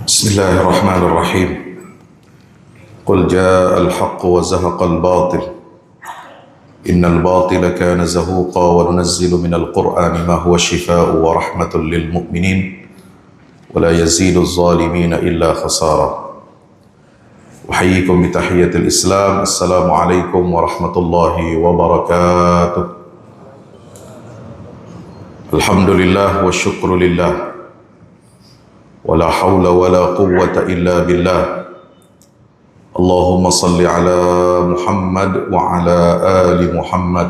بسم الله الرحمن الرحيم قل جاء الحق وزهق الباطل إن الباطل كان زهوقا وننزل من القرآن ما هو شفاء ورحمة للمؤمنين ولا يزيد الظالمين إلا خسارا. أحييكم بتحية الإسلام. السلام عليكم ورحمة الله وبركاته. الحمد لله والشكر لله ولا حول ولا قوة إلا بالله. اللهم صل على محمد وعلى آل محمد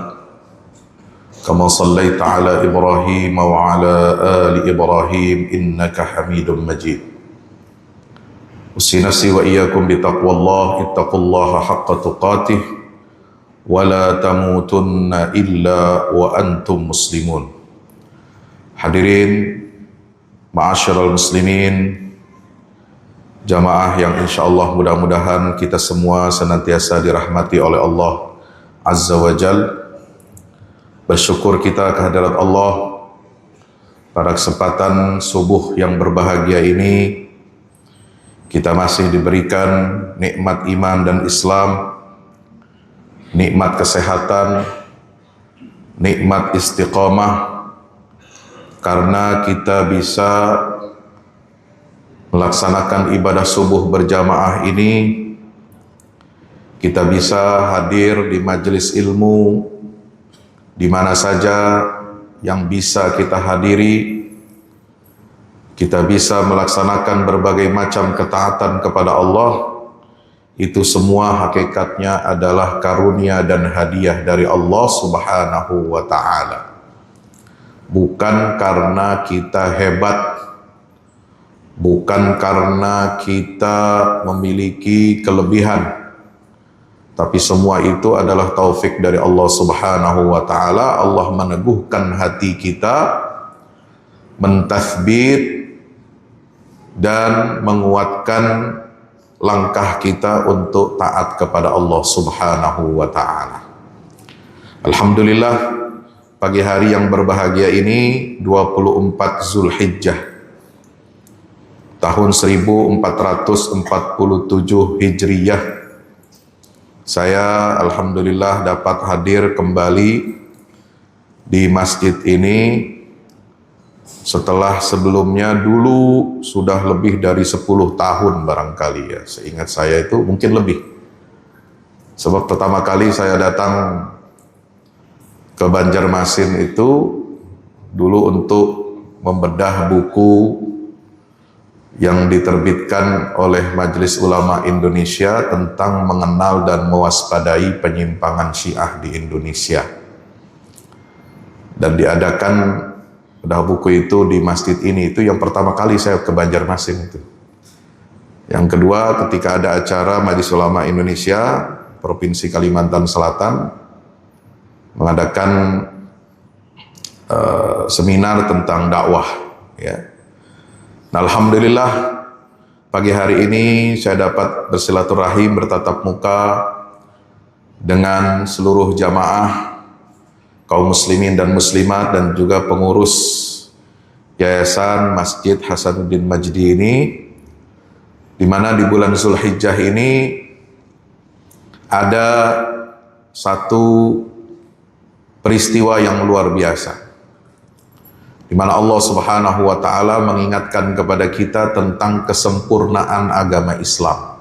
كما صليت على إبراهيم وعلى آل إبراهيم إنك حميد مجيد. أوصي نفسي وإياكم بتقوى الله. اتقوا الله حق تقاته ولا تموتن إلا وأنتم مسلمون. Hadirin ma'asyiral muslimin, jamaah yang insyaallah mudah-mudahan kita semua senantiasa dirahmati oleh Allah Azza wa Jal. Bersyukur kita kehadirat Allah pada kesempatan subuh yang berbahagia ini kita masih diberikan nikmat iman dan Islam, nikmat kesehatan, nikmat istiqamah, karena kita bisa melaksanakan ibadah subuh berjamaah ini. Kita bisa hadir di majelis ilmu di mana saja yang bisa kita hadiri. Kita bisa melaksanakan berbagai macam ketaatan kepada Allah. Itu semua hakikatnya adalah karunia dan hadiah dari Allah Subhanahu wa ta'ala. Bukan karena kita hebat, bukan karena kita memiliki kelebihan, tapi semua itu adalah taufik dari Allah Subhanahu wa ta'ala. Allah meneguhkan hati kita, mentasbit dan menguatkan langkah kita untuk taat kepada Allah Subhanahu wa ta'ala. Alhamdulillah, pagi hari yang berbahagia ini 24 Zulhijjah tahun 1447 Hijriyah. Saya alhamdulillah dapat hadir kembali di masjid ini setelah sebelumnya dulu sudah lebih dari 10 tahun barangkali ya. Seingat saya itu mungkin lebih. Sebab pertama kali saya datang ke Banjarmasin itu dulu untuk membedah buku yang diterbitkan oleh Majelis Ulama Indonesia tentang mengenal dan mewaspadai penyimpangan Syiah di Indonesia. Dan diadakan bedah buku itu di masjid ini. Itu yang pertama kali saya ke Banjarmasin itu. Yang kedua, ketika ada acara Majelis Ulama Indonesia Provinsi Kalimantan Selatan mengadakan seminar tentang dakwah ya. Nah, alhamdulillah pagi hari ini saya dapat bersilaturahim, bertatap muka dengan seluruh jamaah kaum muslimin dan muslimat dan juga pengurus Yayasan Masjid Hasanuddin Majdi ini, di mana di bulan Zulhijjah ini ada satu peristiwa yang luar biasa, di mana Allah Subhanahu wa ta'ala mengingatkan kepada kita tentang kesempurnaan agama Islam.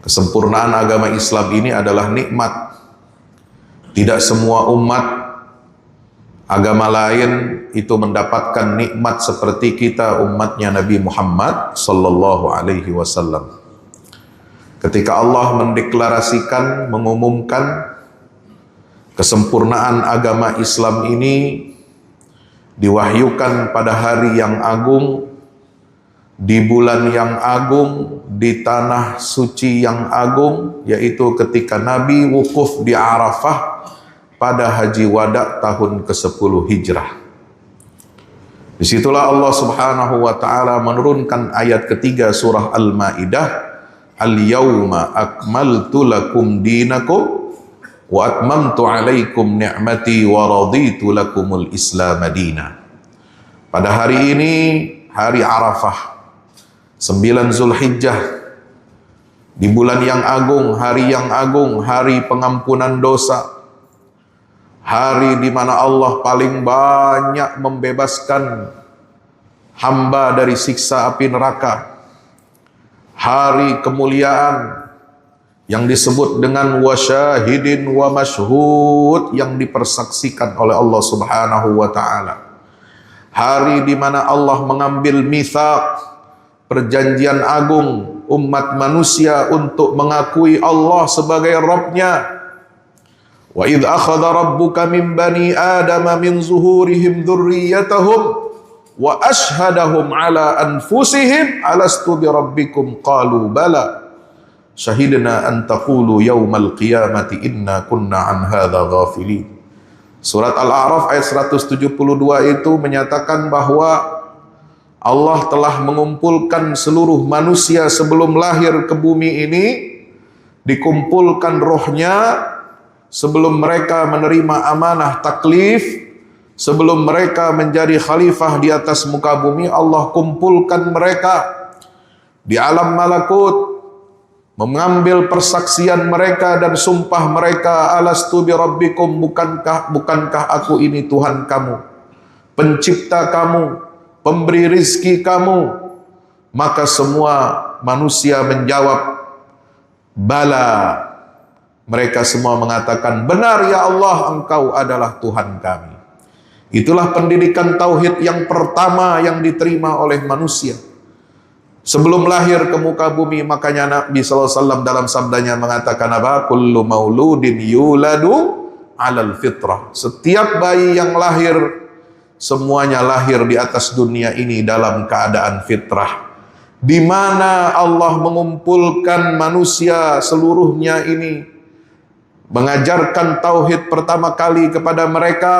Kesempurnaan agama Islam ini adalah nikmat. Tidak semua umat agama lain itu mendapatkan nikmat seperti kita umatnya Nabi Muhammad sallallahu alaihi wasallam. Ketika Allah mendeklarasikan, mengumumkan kesempurnaan agama Islam ini diwahyukan pada hari yang agung, di bulan yang agung, di tanah suci yang agung, yaitu ketika Nabi wukuf di Arafah pada Haji Wada tahun ke-10 Hijrah. Disitulah Allah Subhanahu wa ta'ala menurunkan ayat ketiga surah Al-Ma'idah, Al-yawma akmaltu lakum dinakum wa atmamtu alaikum ni'mati wa raditu lakumul Islam madina. Pada hari ini, hari Arafah, 9 Zulhijjah, di bulan yang agung, hari pengampunan dosa, hari di mana Allah paling banyak membebaskan hamba dari siksa api neraka, hari kemuliaan yang disebut dengan wasyahidin wa masyhud, yang dipersaksikan oleh Allah Subhanahu wa taala. Hari di mana Allah mengambil mitsaq, perjanjian agung umat manusia untuk mengakui Allah sebagai Rabbnya. Wa idh akhadha rabbuka min bani adama min zuhurihim dzurriyyatahum wa ashhadahum ala anfusihim alastu bi rabbikum qalu bala syahidna an taqulu yaumal qiyamati inna kunna an hadza ghafilin. Surat Al-A'raf ayat 172 itu menyatakan bahwa Allah telah mengumpulkan seluruh manusia sebelum lahir ke bumi ini, dikumpulkan rohnya sebelum mereka menerima amanah taklif, sebelum mereka menjadi khalifah di atas muka bumi. Allah kumpulkan mereka di alam malakut, mengambil persaksian mereka dan sumpah mereka, alastu bi rabbikum, bukankah aku ini Tuhan kamu, pencipta kamu, pemberi rizki kamu? Maka semua manusia menjawab bala. Mereka semua mengatakan, benar ya Allah, engkau adalah Tuhan kami. Itulah pendidikan tauhid yang pertama yang diterima oleh manusia sebelum lahir ke muka bumi. Makanya Nabi SAW dalam sabdanya mengatakan apa? Kullu mauludin yuladu alal fitrah. Setiap bayi yang lahir, semuanya lahir di atas dunia ini dalam keadaan fitrah, di mana Allah mengumpulkan manusia seluruhnya ini, mengajarkan tauhid pertama kali kepada mereka.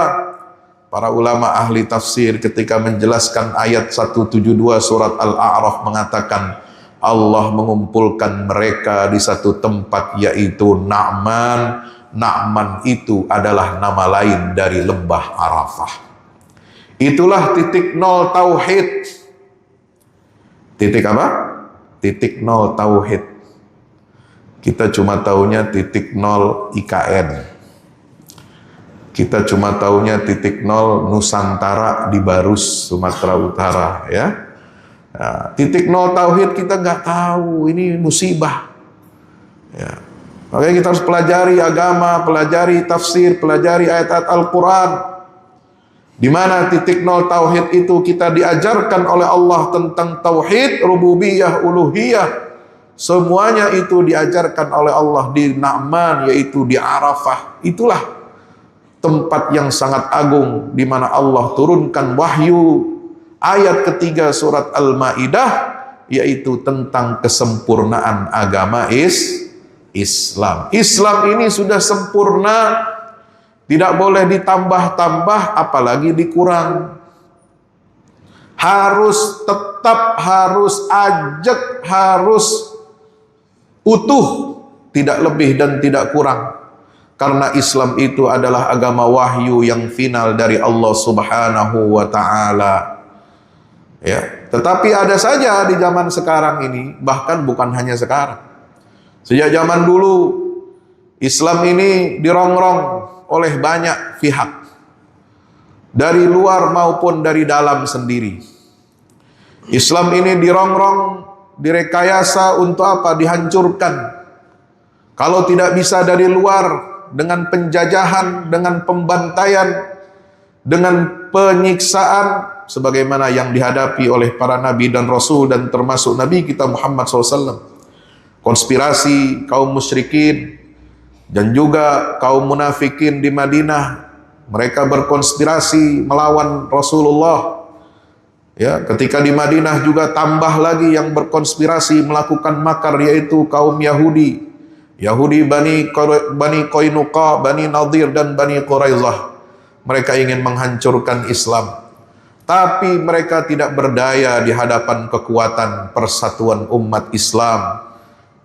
Para ulama ahli tafsir ketika menjelaskan ayat 172 surat Al-A'raf mengatakan Allah mengumpulkan mereka di satu tempat, yaitu Na'man. Na'man itu adalah nama lain dari lembah Arafah. Itulah titik nol tauhid. Titik apa? Titik nol tauhid. Kita cuma taunya titik nol IKN. Kita cuma taunya titik nol Nusantara di Barus, Sumatera Utara, ya. Nah, titik nol tauhid kita nggak tahu, ini musibah. Ya. Makanya kita harus pelajari agama, pelajari tafsir, pelajari ayat-ayat Al-Quran. Di mana titik nol tauhid itu kita diajarkan oleh Allah tentang tauhid, rububiyah, uluhiyah. Semuanya itu diajarkan oleh Allah di Na'man, yaitu di Arafah. Itulah tempat yang sangat agung di mana Allah turunkan wahyu ayat ketiga surat Al-Maidah, yaitu tentang kesempurnaan agama Islam. Islam ini sudah sempurna, tidak boleh ditambah-tambah apalagi dikurang. Harus tetap, harus ajak, harus utuh, tidak lebih dan tidak kurang. Karena Islam itu adalah agama wahyu yang final dari Allah Subhanahu wa taala. Ya, tetapi ada saja di zaman sekarang ini, bahkan bukan hanya sekarang. Sejak zaman dulu Islam ini dirongrong oleh banyak pihak, dari luar maupun dari dalam sendiri. Islam ini dirongrong, direkayasa untuk apa? Dihancurkan. Kalau tidak bisa dari luar, dengan penjajahan, dengan pembantaian, dengan penyiksaan, sebagaimana yang dihadapi oleh para nabi dan rasul, dan termasuk Nabi kita Muhammad SAW. Konspirasi kaum musyrikin dan juga kaum munafikin di Madinah, mereka berkonspirasi melawan Rasulullah. Ya, ketika di Madinah juga tambah lagi yang berkonspirasi melakukan makar, yaitu kaum Yahudi Bani Qainuqa, Bani Nadir, dan Bani Quraizah. Mereka ingin menghancurkan Islam, tapi mereka tidak berdaya di hadapan kekuatan persatuan umat Islam,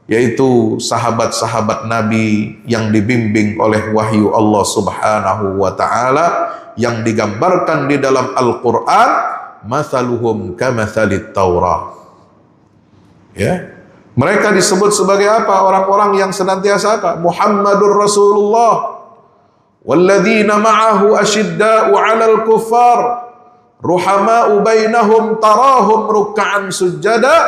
yaitu sahabat-sahabat Nabi yang dibimbing oleh wahyu Allah Subhanahu wa taala, yang digambarkan di dalam Al-Qur'an, mathaluhum kamathalit Taurah. Ya. Mereka disebut sebagai apa? Orang-orang yang senantiasa apa? Muhammadur Rasulullah. Walladzina ma'ahu asyidda'u 'alal kuffar ruhama'u bainahum tarahum ruk'an sujada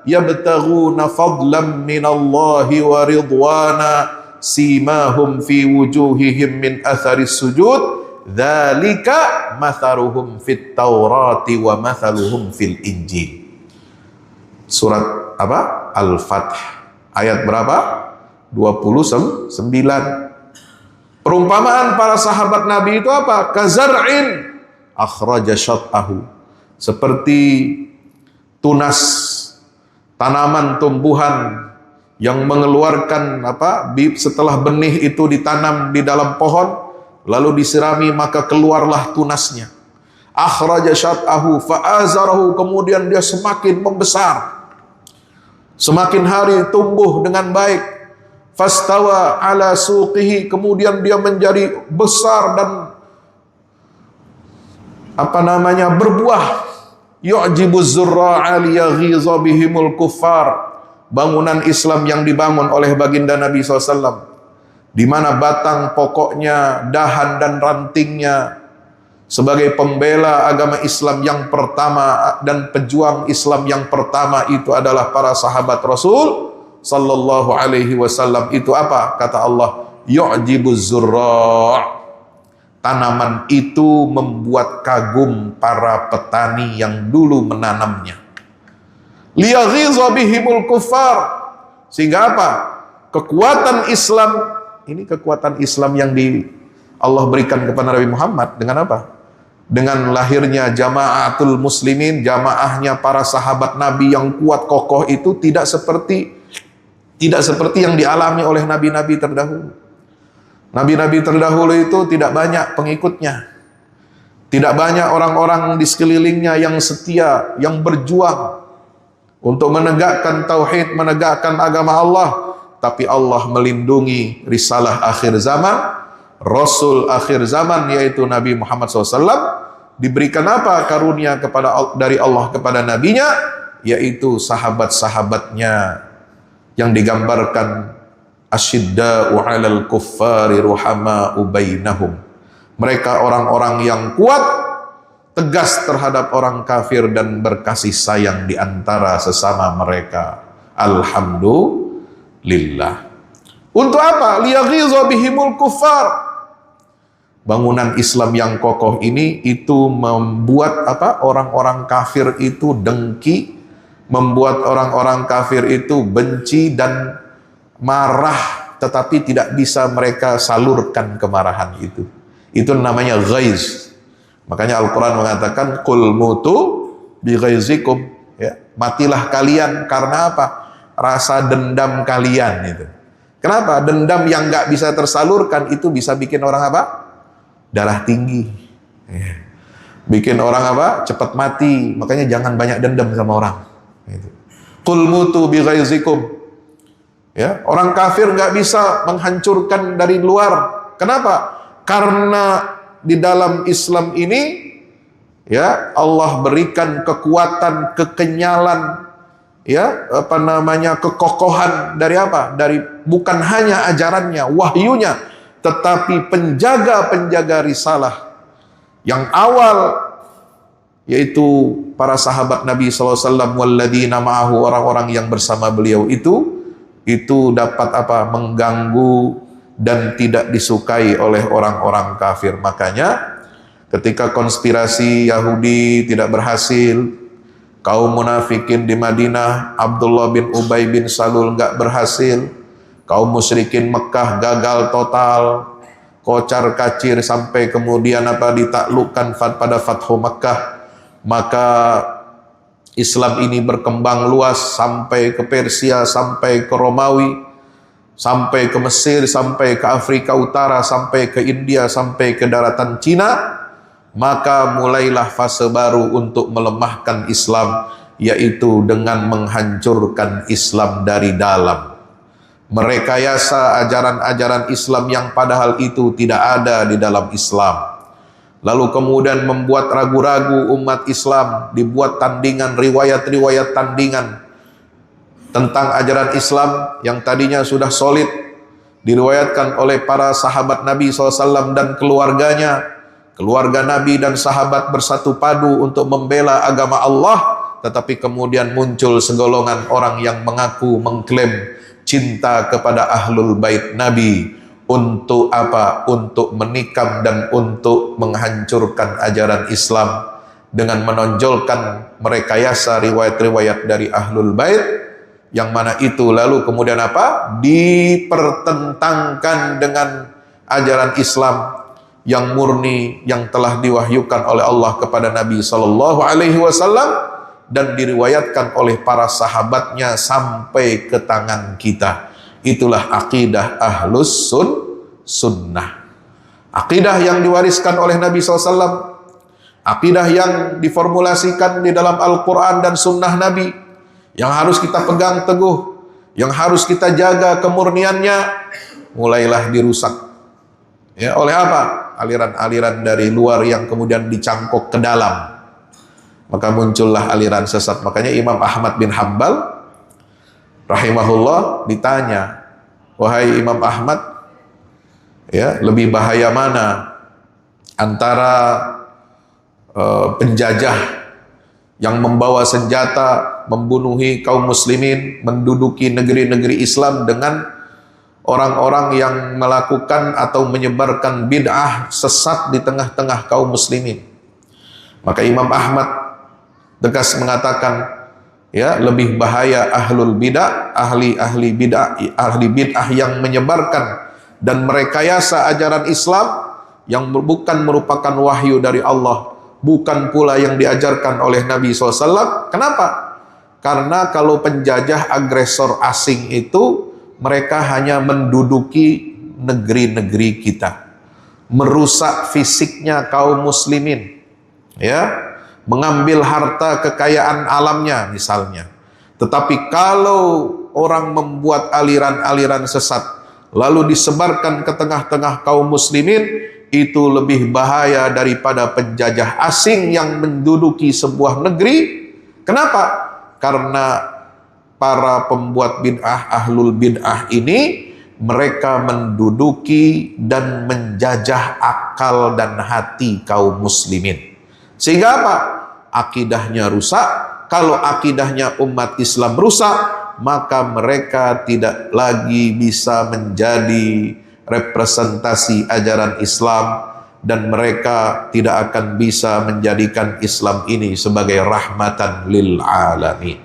yabtaghuna fadlan minallahi wa ridwana simahum fi wujuhihim min atharis sujud dzalika matharuhum fit taurati wa mathaluhum fil injil. Surat apa? Al-Fath ayat berapa? 29. Perumpamaan para sahabat Nabi itu apa? Kazar'in akhraja syat'ahu, seperti tunas tanaman tumbuhan yang mengeluarkan apa? Setelah benih itu ditanam di dalam pohon lalu disirami maka keluarlah tunasnya. Akhraja syat'ahu fa'azarahu, kemudian dia semakin membesar. Semakin hari tumbuh dengan baik. Fastawa ala suqihi, kemudian dia menjadi besar dan berbuah. Yu'jibuz zurra'a liyaghiza bihimul kuffar. Bangunan Islam yang dibangun oleh baginda Nabi SAW, di mana batang pokoknya, dahan dan rantingnya sebagai pembela agama Islam yang pertama dan pejuang Islam yang pertama itu adalah para sahabat Rasul sallallahu alaihi wasallam. Itu apa? Kata Allah, yu'jibuz zurra'. Tanaman itu membuat kagum para petani yang dulu menanamnya. Liyaghiza bihimul kuffar. Sehingga apa? Kekuatan Islam, ini kekuatan Islam yang Allah berikan kepada Nabi Muhammad dengan apa? Dengan lahirnya jamaatul muslimin, jamaahnya para sahabat Nabi yang kuat kokoh itu tidak seperti yang dialami oleh nabi-nabi terdahulu. Nabi-nabi terdahulu itu tidak banyak pengikutnya. Tidak banyak orang-orang di sekelilingnya yang setia, yang berjuang untuk menegakkan tauhid, menegakkan agama Allah. Tapi Allah melindungi risalah akhir zaman, Rasul akhir zaman, yaitu Nabi Muhammad SAW. Diberikan apa karunia dari Allah kepada nabinya, yaitu sahabat-sahabatnya yang digambarkan asyidda'u 'alal kuffari ruhama'u bainahum. Mereka orang-orang yang kuat, tegas terhadap orang kafir dan berkasih sayang di antara sesama mereka. Alhamdulillah. Untuk apa? Liyaghiza bihimul kuffar. Bangunan Islam yang kokoh ini itu membuat apa? Orang-orang kafir itu dengki, membuat orang-orang kafir itu benci dan marah, tetapi tidak bisa mereka salurkan kemarahan itu. Itu namanya ghaiz. Makanya Al-Quran mengatakan qul mutu bi ghaizikum, ya, matilah kalian karena apa? Rasa dendam kalian itu. Kenapa? Dendam yang nggak bisa tersalurkan itu bisa bikin orang apa? Darah tinggi, ya. Bikin orang apa? Cepat mati. Makanya jangan banyak dendam sama orang. Qul mutu bi ghaizikum. Ya, orang kafir nggak bisa menghancurkan dari luar. Kenapa? Karena di dalam Islam ini, ya, Allah berikan kekuatan, kekenyalan, ya, kekokohan dari apa? Dari bukan hanya ajarannya, wahyunya, tetapi penjaga-penjaga risalah yang awal, yaitu para sahabat Nabi SAW, walladzina ma'ahu, orang-orang yang bersama beliau itu dapat apa? Mengganggu dan tidak disukai oleh orang-orang kafir. Makanya ketika konspirasi Yahudi tidak berhasil, kaum munafikin di Madinah, Abdullah bin Ubay bin Salul nggak berhasil, kaum musyrikin Mekah gagal total, kocar kacir sampai kemudian apa? Ditaklukkan pada Fathu Mekah. Maka Islam ini berkembang luas sampai ke Persia, sampai ke Romawi, sampai ke Mesir, sampai ke Afrika Utara, sampai ke India, sampai ke daratan Cina. Maka mulailah fase baru untuk melemahkan Islam, yaitu dengan menghancurkan Islam dari dalam. Merekayasa ajaran-ajaran Islam yang padahal itu tidak ada di dalam Islam. Lalu kemudian membuat ragu-ragu umat Islam, dibuat tandingan, riwayat-riwayat tandingan. tentang ajaran Islam yang tadinya sudah solid, diriwayatkan oleh para sahabat Nabi SAW dan keluarganya. Keluarga Nabi dan sahabat bersatu padu untuk membela agama Allah, tetapi kemudian muncul segolongan orang yang mengaku mengklaim cinta kepada ahlul bait Nabi. Untuk apa? Untuk menikam dan untuk menghancurkan ajaran Islam dengan menonjolkan merekayasa riwayat-riwayat dari ahlul bait, yang mana itu lalu kemudian apa? Dipertentangkan dengan ajaran Islam yang murni yang telah diwahyukan oleh Allah kepada Nabi Sallallahu Alaihi Wasallam dan diriwayatkan oleh para sahabatnya sampai ke tangan kita. Itulah akidah ahlus sunnah. Akidah yang diwariskan oleh Nabi SAW, akidah yang diformulasikan di dalam Al-Quran dan sunnah Nabi, yang harus kita pegang teguh, yang harus kita jaga kemurniannya, mulailah dirusak. Ya, oleh apa? Aliran-aliran dari luar yang kemudian dicangkok ke dalam. Maka muncullah aliran sesat. Makanya Imam Ahmad bin Hanbal rahimahullah ditanya, wahai Imam Ahmad, ya, lebih bahaya mana antara penjajah yang membawa senjata membunuhi kaum muslimin, menduduki negeri-negeri Islam, dengan orang-orang yang melakukan atau menyebarkan bid'ah sesat di tengah-tengah kaum muslimin? Maka Imam Ahmad tegas mengatakan, ya, lebih bahaya ahlul bid'ah, ahli bid'ah yang menyebarkan dan merekayasa ajaran Islam yang bukan merupakan wahyu dari Allah, bukan pula yang diajarkan oleh Nabi SAW. Kenapa? Karena kalau penjajah agresor asing itu, mereka hanya menduduki negeri-negeri kita, merusak fisiknya kaum muslimin, ya, mengambil harta kekayaan alamnya misalnya. Tetapi kalau orang membuat aliran-aliran sesat lalu disebarkan ke tengah-tengah kaum muslimin, itu lebih bahaya daripada penjajah asing yang menduduki sebuah negeri. Kenapa? Karena para pembuat bid'ah, ahlul bid'ah ini, mereka menduduki dan menjajah akal dan hati kaum muslimin. Sehingga apa? Akidahnya rusak. Kalau akidahnya umat Islam rusak, maka mereka tidak lagi bisa menjadi representasi ajaran Islam, dan mereka tidak akan bisa menjadikan Islam ini sebagai rahmatan lil alamin.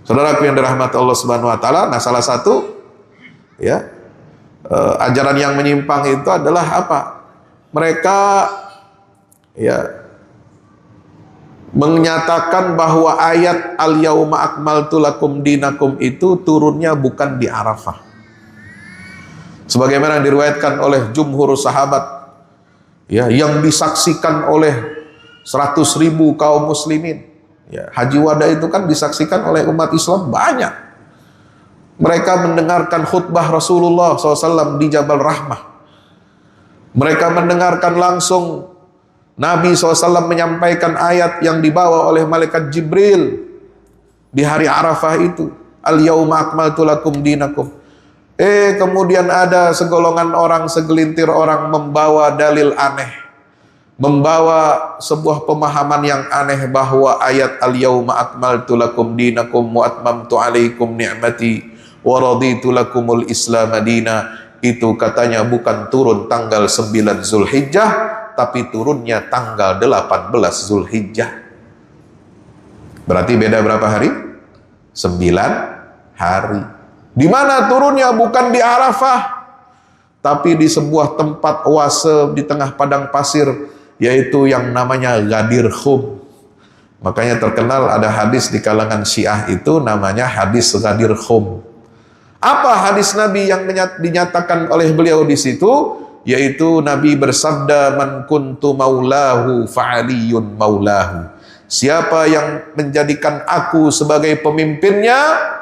Saudaraku yang dirahmati Allah Subhanahu wa taala, nah salah satu, ya, ajaran yang menyimpang itu adalah apa? Mereka, ya, menyatakan bahwa ayat al-yauma akmaltu lakum dinakum itu turunnya bukan di Arafah. Sebagaimana diriwayatkan oleh jumhur sahabat, ya, yang disaksikan oleh 100.000 kaum muslimin. Ya, Haji Wada itu kan disaksikan oleh umat Islam banyak. Mereka mendengarkan khutbah Rasulullah SAW di Jabal Rahmah. Mereka mendengarkan langsung Nabi SAW menyampaikan ayat yang dibawa oleh malaikat Jibril di hari Arafah itu. Al-yauma akmaltu lakum dinakum. Kemudian ada segolongan orang, segelintir orang membawa dalil aneh, membawa sebuah pemahaman yang aneh bahwa ayat al-yauma akmaltu lakum dinakum wa atmamtu alaikum ni'mati wa raditu lakumul islam madina, itu katanya bukan turun tanggal 9 Zulhijjah, tapi turunnya tanggal 18 Zulhijjah. Berarti beda berapa hari? 9 hari. Di mana turunnya? Bukan di Arafah, tapi di sebuah tempat oase di tengah padang pasir, yaitu yang namanya Ghadir Khum. Makanya terkenal ada hadis di kalangan Syiah itu namanya hadis Ghadir Khum. Apa hadis Nabi yang dinyatakan oleh beliau di situ? Yaitu Nabi bersabda, man kuntu maulahu fa'aliyun maulahu. Siapa yang menjadikan aku sebagai pemimpinnya,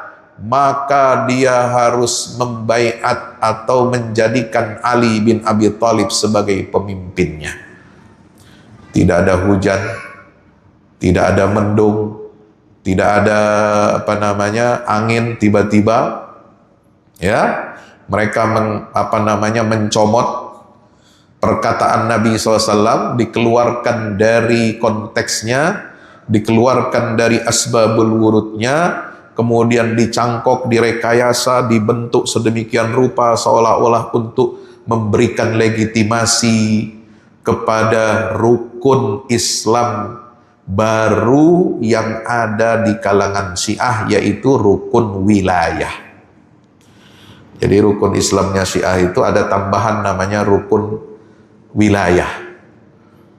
maka dia harus membaiat atau menjadikan Ali bin Abi Thalib sebagai pemimpinnya. Tidak ada hujan, tidak ada mendung, Tidak ada angin tiba-tiba, ya. Mereka mencomot perkataan Nabi SAW, dikeluarkan dari konteksnya, dikeluarkan dari asbabul wurudnya, kemudian dicangkok, direkayasa, dibentuk sedemikian rupa seolah-olah untuk memberikan legitimasi kepada rukun Islam baru yang ada di kalangan Syiah, yaitu rukun wilayah. Jadi rukun Islamnya Syiah itu ada tambahan namanya rukun wilayah.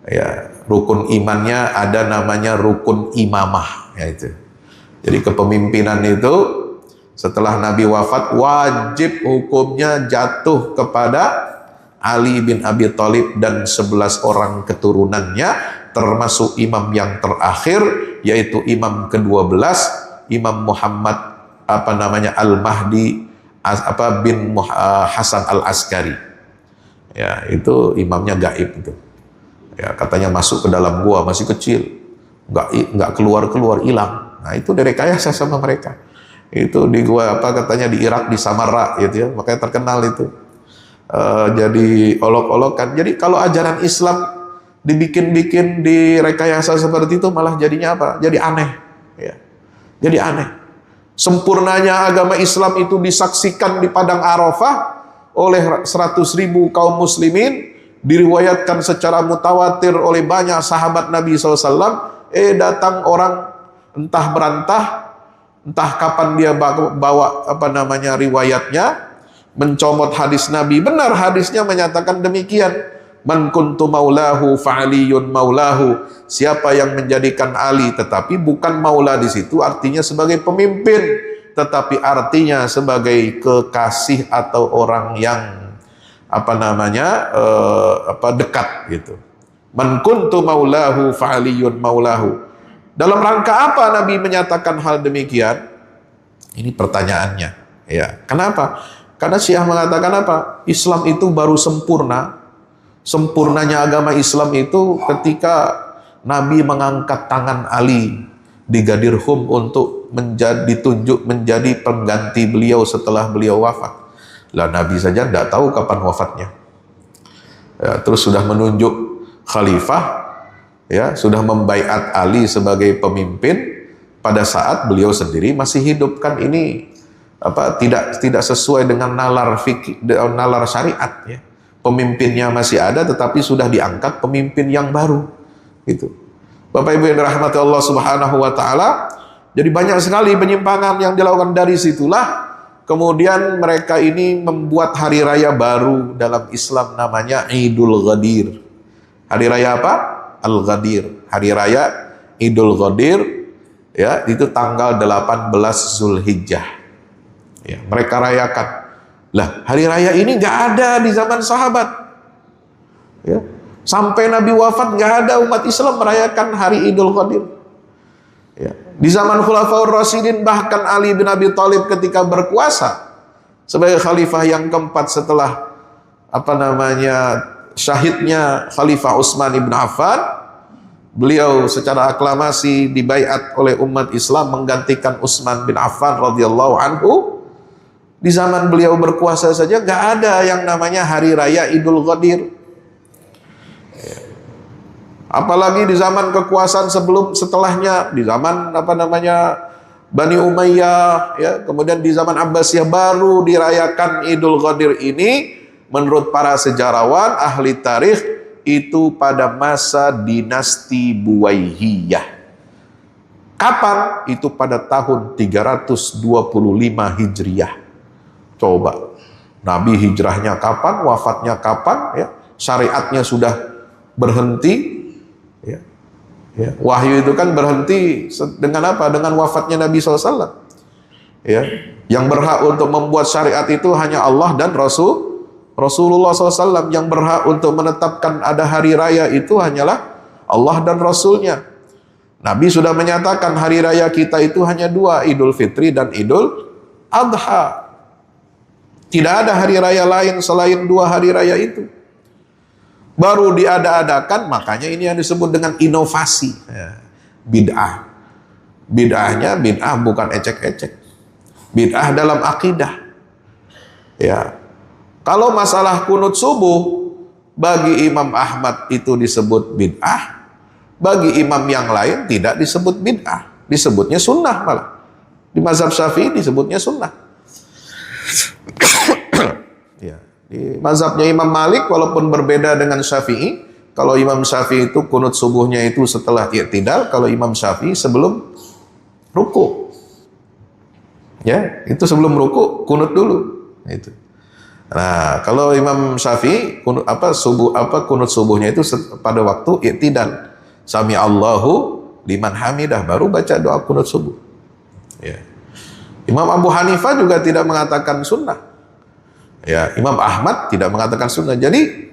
Ya, rukun imannya ada namanya rukun imamah, yaitu. Jadi kepemimpinan itu setelah Nabi wafat wajib hukumnya jatuh kepada Ali bin Abi Thalib dan 11 orang keturunannya, termasuk imam yang terakhir yaitu imam ke-12, Imam Muhammad Al-Mahdi bin Hasan Al-Askari. Ya, itu imamnya gaib itu. Ya, katanya masuk ke dalam gua masih kecil, nggak keluar hilang. Nah, itu direkayasa sama mereka. Itu di gua katanya di Irak, di Samarra gitu ya, makanya terkenal itu. Jadi olok-olokan. Jadi kalau ajaran Islam dibikin-bikin, direkayasa seperti itu, malah jadinya apa? Jadi aneh. Ya. Jadi aneh. Sempurnanya agama Islam itu disaksikan di Padang Arafah oleh 100.000 kaum muslimin, diriwayatkan secara mutawatir oleh banyak sahabat Nabi SAW. Datang orang entah berantah, entah kapan dia bawa riwayatnya, mencomot hadis Nabi. Benar hadisnya menyatakan demikian. Man kuntu maulahu fa'aliyun maulahu. Siapa yang menjadikan Ali, tetapi bukan maula di situ artinya sebagai pemimpin, tetapi artinya sebagai kekasih atau orang yang dekat gitu. Man kuntu maulahu fa'aliyun maulahu. Dalam rangka apa Nabi menyatakan hal demikian? Ini pertanyaannya. Ya, kenapa? Karena Syiah mengatakan apa? Islam itu baru sempurna. Sempurnanya agama Islam itu ketika Nabi mengangkat tangan Ali di Ghadir Hum untuk ditunjuk menjadi pengganti beliau setelah beliau wafat. Lah Nabi saja tidak tahu kapan wafatnya. Ya, terus sudah menunjuk khalifah, ya, sudah membaiat Ali sebagai pemimpin pada saat beliau sendiri masih hidup. Kan ini tidak sesuai dengan nalar syariat, ya. Pemimpinnya masih ada tetapi sudah diangkat pemimpin yang baru gitu. Bapak Ibu yang dirahmati Allah Subhanahu wa taala, jadi banyak sekali penyimpangan yang dilakukan. Dari situlah kemudian mereka ini membuat hari raya baru dalam Islam namanya Idul Ghadir. Hari raya apa? Al-Ghadir. Hari raya Idul Ghadir, ya, itu tanggal 18 Zulhijjah. Ya, mereka rayakan. Lah, hari raya ini nggak ada di zaman sahabat. Ya. Sampai Nabi wafat nggak ada umat Islam merayakan hari Idul Ghadir. Ya. Di zaman Khulafaur Rasyidin, bahkan Ali bin Abi Thalib ketika berkuasa sebagai khalifah yang keempat setelah syahidnya Khalifah Utsman ibn Affan, beliau secara aklamasi dibaiat oleh umat Islam menggantikan Utsman bin Affan radhiyallahu anhu. Di zaman beliau berkuasa saja nggak ada yang namanya hari raya Idul Ghadir. Apalagi di zaman kekuasaan setelahnya, di zaman Bani Umayyah, ya, kemudian di zaman Abbasiyah baru dirayakan Idul Ghadir ini. Menurut para sejarawan ahli tarikh itu pada masa dinasti Buwaihiyah. Kapan? Itu pada tahun 325 Hijriyah. Coba, Nabi hijrahnya kapan, wafatnya kapan, ya, syariatnya sudah berhenti, ya. Ya, wahyu itu kan berhenti dengan apa? Dengan wafatnya Nabi SAW. Ya, yang berhak untuk membuat syariat itu hanya Allah dan Rasulullah SAW. Yang berhak untuk menetapkan ada hari raya itu hanyalah Allah dan Rasulnya. Nabi sudah menyatakan hari raya kita itu hanya dua, Idul Fitri dan Idul Adha. Tidak ada hari raya lain selain dua hari raya itu. Baru diada-adakan, makanya ini yang disebut dengan inovasi, ya, bid'ah. Bid'ahnya bid'ah bukan ecek-ecek. Bid'ah dalam akidah. Ya. Kalau masalah kunut subuh, bagi Imam Ahmad itu disebut bid'ah, bagi imam yang lain tidak disebut bid'ah, disebutnya sunnah malah. Di mazhab Syafi'i disebutnya sunnah. Ya. Di mazhabnya Imam Malik walaupun berbeda dengan Syafi'i, kalau Imam Syafi'i itu kunut subuhnya itu setelah i'tidal, kalau Imam Syafi'i sebelum ruku. Ya, itu sebelum ruku kunut dulu. Itu. Nah, kalau Imam Syafi'i kunut subuhnya itu pada waktu i'tidal. Sami Allahu liman hamidah, baru baca doa kunut subuh. Ya. Imam Abu Hanifah juga tidak mengatakan sunnah. Ya, Imam Ahmad tidak mengatakan sunnah. Jadi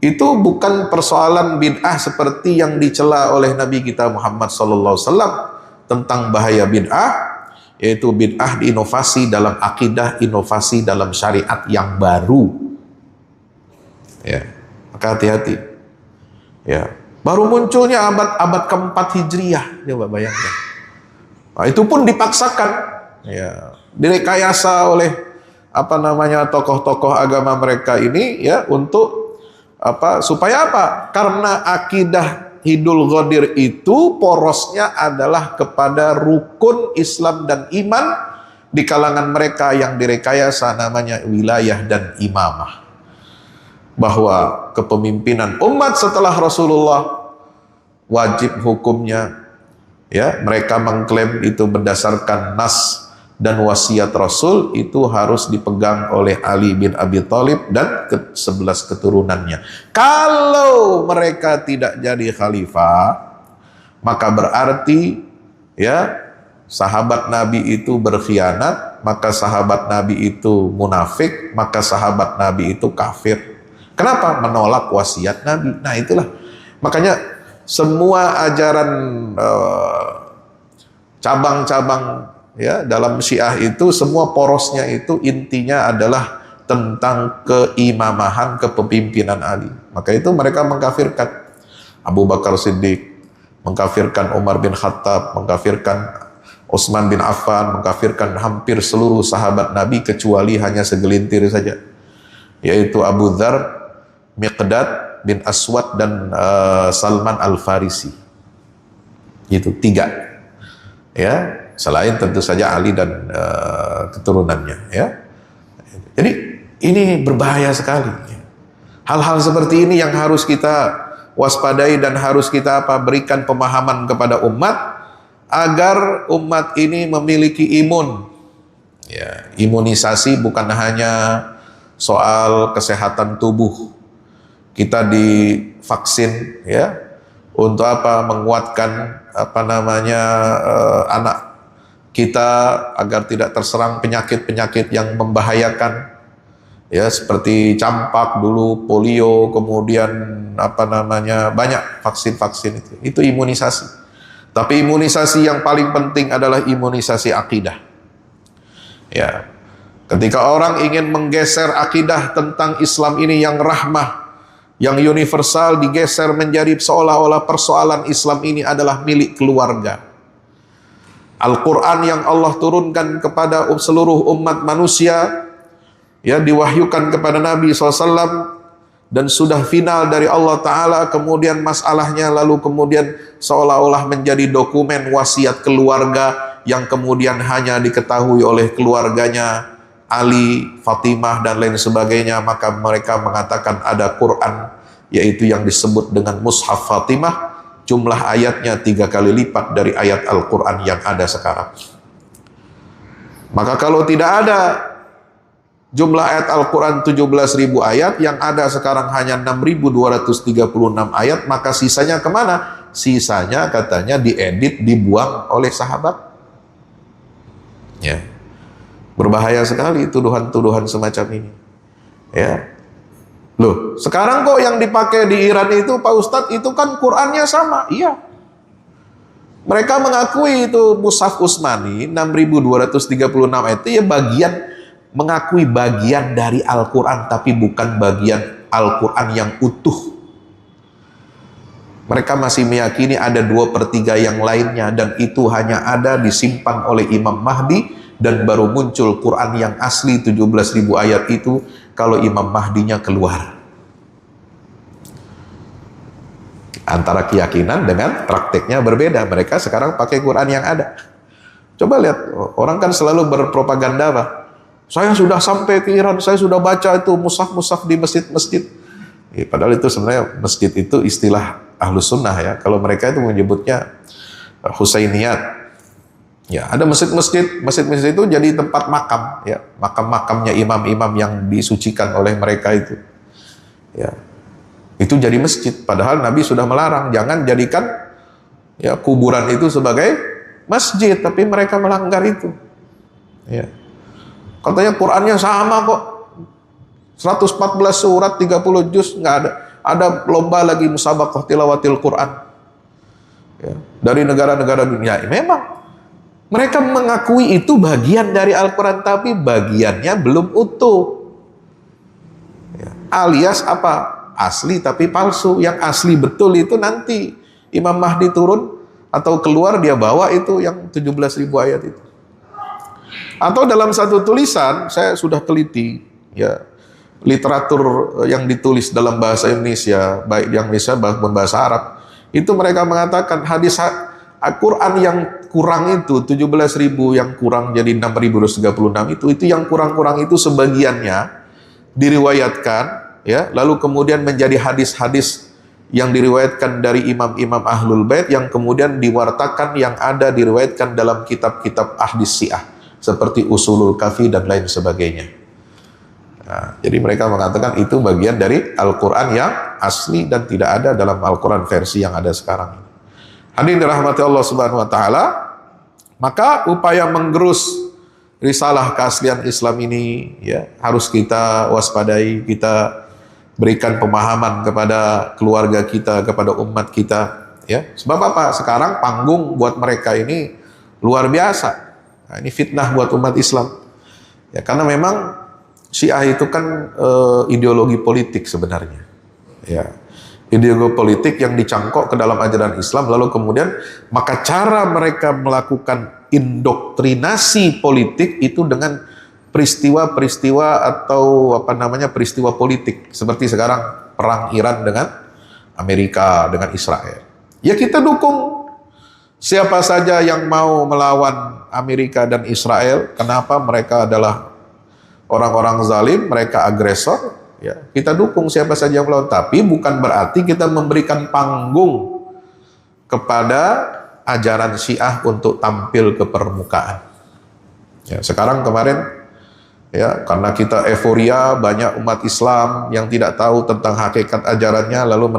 itu bukan persoalan bid'ah seperti yang dicela oleh Nabi kita Muhammad SAW tentang bahaya bid'ah, yaitu bid'ah inovasi dalam akidah, inovasi dalam syariat yang baru. Ya, maka hati-hati. Ya, baru munculnya abad keempat Hijriyah, coba bayangkan. Nah, itu pun dipaksakan, ya, direkayasa oleh tokoh-tokoh agama mereka ini, ya, untuk supaya apa? Karena akidah Hidul Ghadir itu porosnya adalah kepada rukun Islam dan iman di kalangan mereka yang direkayasa namanya wilayah dan imamah. Bahwa kepemimpinan umat setelah Rasulullah wajib hukumnya, ya, mereka mengklaim itu berdasarkan nas dan wasiat Rasul, itu harus dipegang oleh Ali bin Abi Thalib dan ke-11 keturunannya. Kalau mereka tidak jadi khalifah, maka berarti, ya, sahabat Nabi itu berkhianat, maka sahabat Nabi itu munafik, maka sahabat Nabi itu kafir. Kenapa? Menolak wasiat Nabi. Nah, itulah. Makanya semua ajaran cabang-cabang, ya, dalam Syiah itu semua porosnya itu intinya adalah tentang keimamahan, kepemimpinan Ali. Maka itu mereka mengkafirkan Abu Bakar Siddiq, mengkafirkan Umar bin Khattab, mengkafirkan Utsman bin Affan, mengkafirkan hampir seluruh sahabat Nabi kecuali hanya segelintir saja, yaitu Abu Dzar, Miqdad bin Aswad dan Salman Al-Farisi. Itu 3. Ya, selain tentu saja Ali dan keturunannya, ya. Jadi ini berbahaya sekali. Hal-hal seperti ini yang harus kita waspadai dan harus kita berikan pemahaman kepada umat agar umat ini memiliki imun. Ya, imunisasi bukan hanya soal kesehatan tubuh. Kita divaksin, ya, untuk menguatkan anak kita agar tidak terserang penyakit-penyakit yang membahayakan, ya, seperti campak dulu, polio, kemudian banyak vaksin-vaksin itu imunisasi. Tapi imunisasi yang paling penting adalah imunisasi akidah. Ya, ketika orang ingin menggeser akidah tentang Islam ini yang rahmah, yang universal, digeser menjadi seolah-olah persoalan Islam ini adalah milik keluarga. Al-Quran yang Allah turunkan kepada seluruh umat manusia, ya, diwahyukan kepada Nabi SAW dan sudah final dari Allah Ta'ala, kemudian masalahnya lalu kemudian seolah-olah menjadi dokumen wasiat keluarga yang kemudian hanya diketahui oleh keluarganya Ali, Fatimah dan lain sebagainya. Maka mereka mengatakan ada Quran, yaitu yang disebut dengan Mushaf Fatimah, jumlah ayatnya 3 kali lipat dari ayat Al-Quran yang ada sekarang. Maka kalau tidak ada jumlah ayat Al-Quran 17.000 ayat, yang ada sekarang hanya 6.236 ayat, maka sisanya kemana? Sisanya katanya diedit, dibuang oleh sahabat. Ya. Berbahaya sekali tuduhan-tuduhan semacam ini. Ya. Loh, sekarang kok yang dipakai di Iran itu, Pak Ustadz, itu kan Qur'annya sama. Iya. Mereka mengakui itu Mushaf Utsmani 6.236 ayat itu ya mengakui bagian dari Al-Quran, tapi bukan bagian Al-Quran yang utuh. Mereka masih meyakini ada 2/3 yang lainnya, dan itu hanya ada disimpan oleh Imam Mahdi, dan baru muncul Quran yang asli 17.000 ayat itu kalau Imam Mahdinya keluar. Antara keyakinan dengan prakteknya berbeda. Mereka sekarang pakai Quran yang ada. Coba lihat, orang kan selalu berpropaganda apa? Saya sudah sampai ke Iran, saya sudah baca itu mushaf-mushaf di masjid-masjid. Ya, padahal itu sebenarnya masjid itu istilah Ahlus Sunnah ya. Kalau mereka itu menyebutnya Husainiyat. Ya, ada masjid-masjid itu jadi tempat makam ya, makam-makamnya imam-imam yang disucikan oleh mereka itu. Ya. Itu jadi masjid, padahal Nabi sudah melarang jangan jadikan ya kuburan itu sebagai masjid, tapi mereka melanggar itu. Ya. Katanya Qurannya sama kok. 114 surat, 30 juz, nggak ada. Ada lomba lagi musabaqah tilawatil Quran. Ya. Dari negara-negara dunia. Memang mereka mengakui itu bagian dari Al-Quran, tapi bagiannya belum utuh. Ya. Alias apa? Asli tapi palsu. Yang asli betul itu nanti Imam Mahdi turun atau keluar, dia bawa itu yang 17.000 ayat itu. Atau dalam satu tulisan, saya sudah teliti ya, literatur yang ditulis dalam bahasa Indonesia, baik yang Indonesia maupun bahasa Arab, itu mereka mengatakan hadis Al-Quran yang kurang itu 17.000, yang kurang jadi 6.236 itu yang kurang-kurang itu sebagiannya diriwayatkan ya, lalu kemudian menjadi hadis-hadis yang diriwayatkan dari imam-imam Ahlul Bait yang kemudian diwartakan yang ada diriwayatkan dalam kitab-kitab hadis Syiah seperti Usulul Kafi dan lain sebagainya. Nah, jadi mereka mengatakan itu bagian dari Al-Quran yang asli dan tidak ada dalam Al-Quran versi yang ada sekarang. Hadirin dirahmati Allah Subhanahu wa taala, maka upaya menggerus risalah keaslian Islam ini ya harus kita waspadai, kita berikan pemahaman kepada keluarga kita, kepada umat kita ya. Sebab apa? Sekarang panggung buat mereka ini luar biasa. Nah, ini fitnah buat umat Islam. Ya, karena memang Syiah itu kan ideologi politik sebenarnya. Ya. Ideologi politik yang dicangkok ke dalam ajaran Islam, lalu kemudian maka cara mereka melakukan indoktrinasi politik itu dengan peristiwa-peristiwa atau apa namanya peristiwa politik seperti sekarang perang Iran dengan Amerika, dengan Israel. Ya kita dukung siapa saja yang mau melawan Amerika dan Israel. Kenapa? Mereka adalah orang-orang zalim, mereka agresor, ya kita dukung siapa saja yang melawan. Tapi bukan berarti kita memberikan panggung kepada ajaran Syiah untuk tampil ke permukaan. Ya, sekarang kemarin, ya karena kita euforia, banyak umat Islam yang tidak tahu tentang hakikat ajarannya, lalu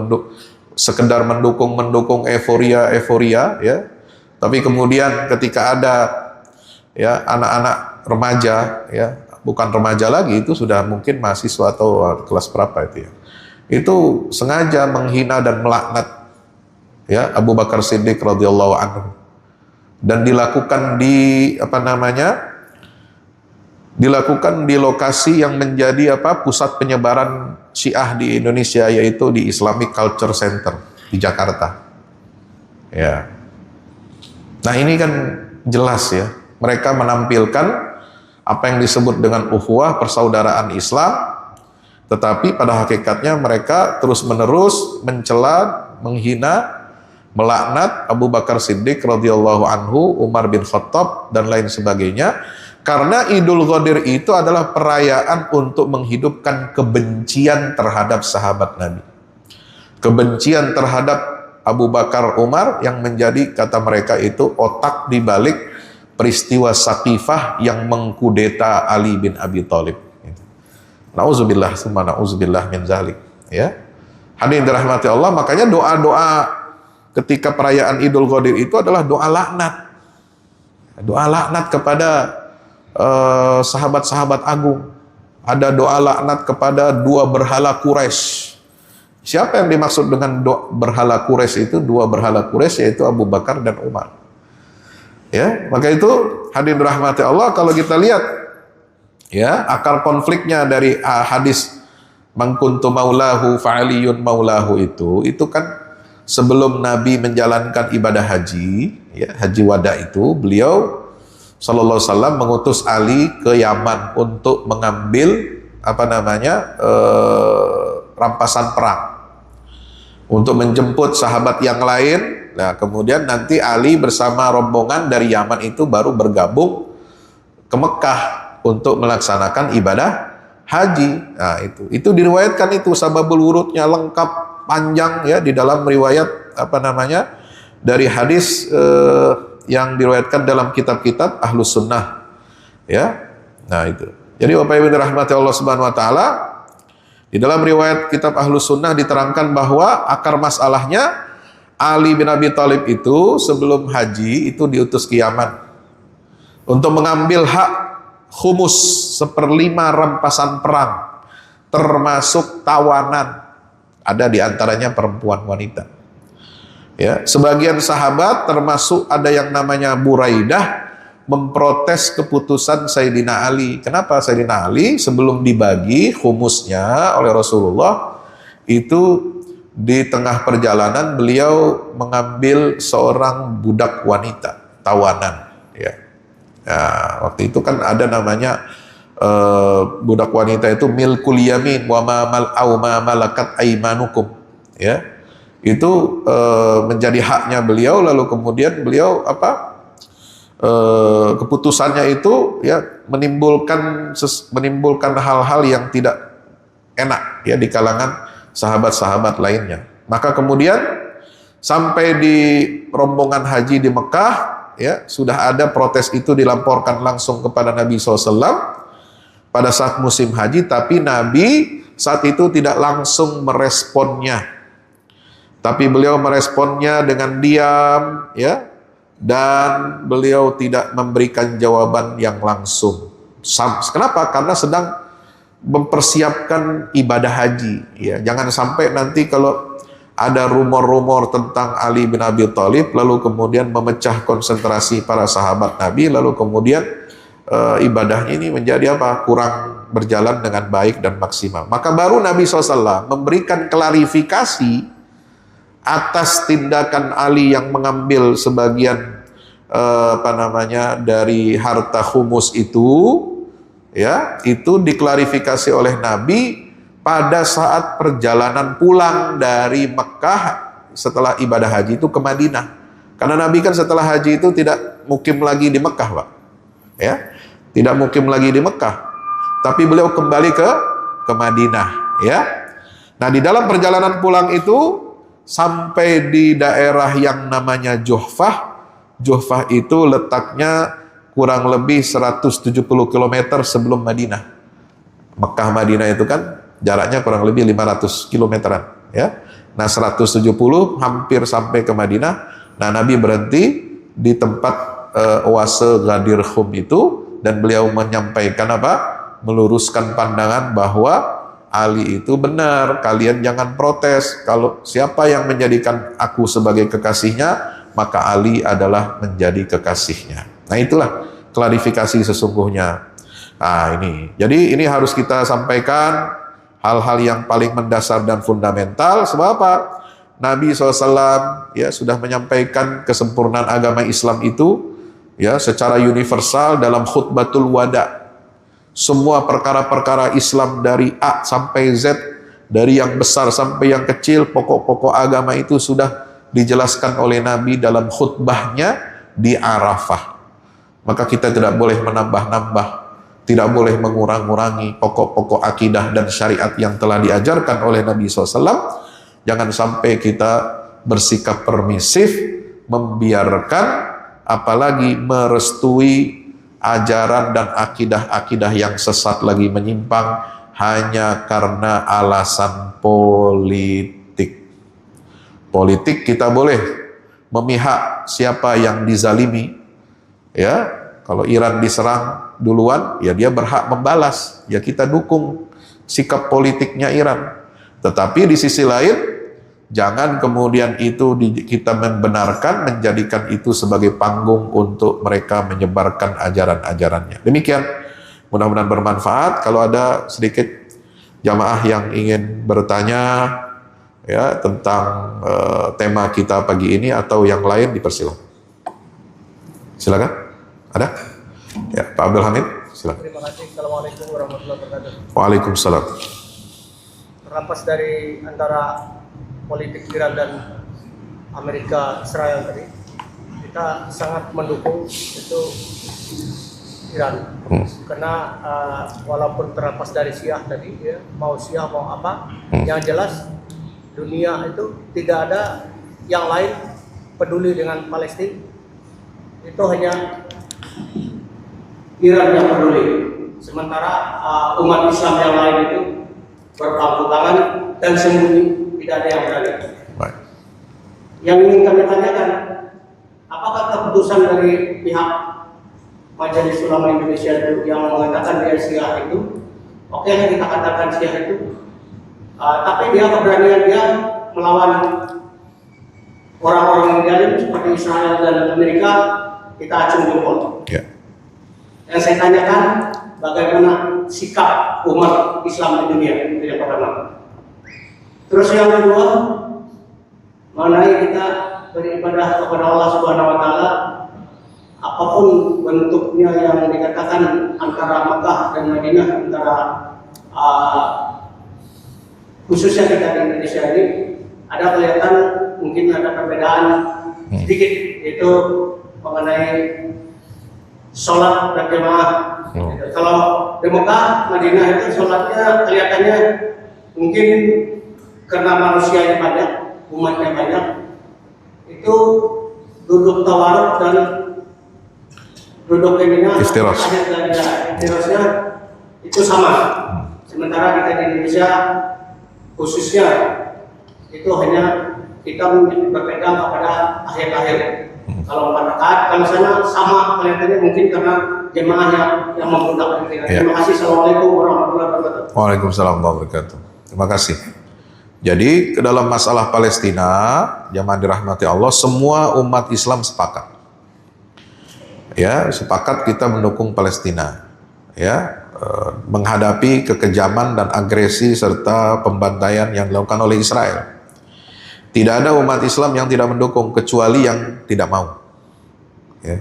sekedar mendukung euforia, ya. Tapi kemudian ketika ada ya anak-anak remaja, ya bukan remaja lagi, itu sudah mungkin mahasiswa atau kelas berapa itu ya, itu sengaja menghina dan melaknat ya Abu Bakar Siddiq radhiyallahu anhu, dan dilakukan di dilakukan di lokasi yang menjadi pusat penyebaran Syiah di Indonesia, yaitu di Islamic Culture Center di Jakarta ya. Nah ini kan jelas ya, mereka menampilkan apa yang disebut dengan ukhuwah, persaudaraan Islam, tetapi pada hakikatnya mereka terus-menerus mencela, menghina, melaknat Abu Bakar Siddiq radhiyallahu anhu, Umar bin Khattab dan lain sebagainya, karena Idul Ghadir itu adalah perayaan untuk menghidupkan kebencian terhadap sahabat Nabi, kebencian terhadap Abu Bakar, Umar, yang menjadi kata mereka itu otak dibalik peristiwa Saqifah yang mengkudeta Ali bin Abi Thalib. Nauzubillah summa nauzubillah min zalik. Ya. Hadirin dirahmati Allah, makanya doa-doa ketika perayaan Idul Ghadir itu adalah doa laknat. Doa laknat kepada sahabat-sahabat agung. Ada doa laknat kepada dua berhala Quraisy. Siapa yang dimaksud dengan berhala Quraisy itu? Dua berhala Quraisy yaitu Abu Bakar dan Umar. Ya, maka itu hadirin rahmati Allah, kalau kita lihat ya akar konfliknya dari hadis man kuntu maulahu fa'aliyun maulahu itu kan sebelum Nabi menjalankan ibadah haji, ya, haji wada itu, beliau Sallallahu Alaihi Wasallam mengutus Ali ke Yaman untuk mengambil rampasan perang, untuk menjemput sahabat yang lain. Nah, kemudian nanti Ali bersama rombongan dari Yaman itu baru bergabung ke Mekah untuk melaksanakan ibadah haji. Nah, itu diriwayatkan, itu sababul wurudnya lengkap, panjang ya, di dalam riwayat dari hadis yang diriwayatkan dalam kitab-kitab Ahlus Sunnah ya. Nah, itu. Jadi Bapak Ibu dirahmati Allah Subhanahu wa taala, di dalam riwayat kitab Ahlus Sunnah diterangkan bahwa akar masalahnya Ali bin Abi Thalib itu sebelum haji itu diutus ke Yaman untuk mengambil hak khumus 1/5 rampasan perang, termasuk tawanan, ada di antaranya perempuan wanita. Ya, sebagian sahabat termasuk ada yang namanya Buraidah memprotes keputusan Sayyidina Ali. Kenapa Sayyidina Ali sebelum dibagi khumusnya oleh Rasulullah itu di tengah perjalanan beliau mengambil seorang budak wanita tawanan ya. Nah, waktu itu kan ada namanya budak wanita itu milkul yamin wa ma malakat aimanukum ya. Itu menjadi haknya beliau, lalu kemudian beliau keputusannya itu ya menimbulkan hal-hal yang tidak enak ya di kalangan sahabat-sahabat lainnya. Maka kemudian sampai di rombongan haji di Mekah ya, sudah ada protes itu dilaporkan langsung kepada Nabi SAW pada saat musim haji, tapi Nabi saat itu tidak langsung meresponnya, tapi beliau meresponnya dengan diam ya, dan beliau tidak memberikan jawaban yang langsung. Kenapa? Karena sedang mempersiapkan ibadah haji ya. Jangan sampai nanti kalau ada rumor-rumor tentang Ali bin Abi Thalib lalu kemudian memecah konsentrasi para sahabat Nabi, lalu kemudian ibadahnya ini menjadi kurang berjalan dengan baik dan maksimal. Maka baru Nabi SAW memberikan klarifikasi atas tindakan Ali yang mengambil sebagian dari harta khumus itu ya, itu diklarifikasi oleh Nabi pada saat perjalanan pulang dari Mekah setelah ibadah haji itu ke Madinah. Karena Nabi kan setelah haji itu tidak mukim lagi di Mekah, Pak. Ya, tidak mukim lagi di Mekah, tapi beliau kembali ke Madinah ya. Nah, di dalam perjalanan pulang itu sampai di daerah yang namanya Juhfah. Juhfah itu letaknya kurang lebih 170 km sebelum Madinah. Mekah Madinah itu kan jaraknya kurang lebih 500 kilometeran ya. Nah, 170 hampir sampai ke Madinah. Nah, Nabi berhenti di tempat oase Ghadir Khum itu, dan beliau menyampaikan meluruskan pandangan bahwa Ali itu benar, kalian jangan protes. Kalau siapa yang menjadikan aku sebagai kekasihnya, maka Ali adalah menjadi kekasihnya. Nah, itulah klarifikasi sesungguhnya. Nah, ini. Jadi ini harus kita sampaikan hal-hal yang paling mendasar dan fundamental. Sebab apa? Nabi SAW ya sudah menyampaikan kesempurnaan agama Islam itu ya secara universal dalam khutbatul wada. Semua perkara-perkara Islam dari A sampai Z, dari yang besar sampai yang kecil, pokok-pokok agama itu sudah dijelaskan oleh Nabi dalam khutbahnya di Arafah. Maka kita tidak boleh menambah-nambah, tidak boleh mengurang-urangi pokok-pokok akidah dan syariat yang telah diajarkan oleh Nabi SAW. Jangan sampai kita bersikap permisif, membiarkan, apalagi merestui ajaran dan akidah-akidah yang sesat lagi menyimpang hanya karena alasan politik. Politik kita boleh memihak siapa yang dizalimi. Ya, kalau Iran diserang duluan, ya dia berhak membalas. Ya kita dukung sikap politiknya Iran. Tetapi di sisi lain, jangan kemudian itu kita membenarkan, menjadikan itu sebagai panggung untuk mereka menyebarkan ajaran-ajarannya. Demikian, mudah-mudahan bermanfaat. Kalau ada sedikit jamaah yang ingin bertanya, ya tentang tema kita pagi ini atau yang lain dipersilakan. Silakan. Ada? Ya, Pak Abdul Hamid, silakan. Terima kasih. Assalamualaikum warahmatullahi wabarakatuh. Waalaikumsalam. Terlepas dari antara politik Iran dan Amerika Israel tadi, kita sangat mendukung itu Iran, karena walaupun terlepas dari Syiah tadi, ya, mau Syiah mau apa, yang jelas dunia itu tidak ada yang lain peduli dengan Palestina, itu hanya Iran yang peduli. Sementara umat Islam yang lain itu berpangku tangan dan sembunyi, tidak ada yang berani. Baik. Yang ingin kami tanyakan, apakah keputusan dari pihak Majelis Ulama Indonesia itu yang mengatakan dia Syiah itu, oke lah kita katakan Syiah itu, tapi dia keberanian dia melawan orang-orang yang zalim seperti Israel dan Amerika, kita acung jempol. Ya. Yang saya tanyakan, bagaimana sikap umat Islam di dunia, itu yang pertama. Terus yang kedua, mengenai kita beribadah kepada Allah Subhanahu Wa Taala, apapun bentuknya yang dikatakan antara Makkah dan Madinah, antara khususnya kita di Indonesia ini, ada kelihatan mungkin ada perbedaan sedikit, yaitu mengenai sholat berjamaah. Kalau di Mekah, Madinah itu sholatnya kelihatannya mungkin karena manusianya banyak, umatnya banyak, itu duduk tawaruk dan duduk ininya istirosnya itu sama. Sementara kita di Indonesia khususnya itu hanya kita berpegang kepada akhir-akhir. Kalau rakaat, kalau sana sama kelihatannya mungkin karena jemaahnya yang memudahkan kita. Terima kasih. Assalamualaikum warahmatullahi wabarakatuh. Waalaikumsalam warahmatullahi wabarakatuh. Terima kasih. Jadi ke dalam masalah Palestina, jamaah dirahmati Allah, semua umat Islam sepakat. Ya, sepakat kita mendukung Palestina. Ya, menghadapi kekejaman dan agresi serta pembantaian yang dilakukan oleh Israel. Tidak ada umat Islam yang tidak mendukung kecuali yang tidak mau. Ya.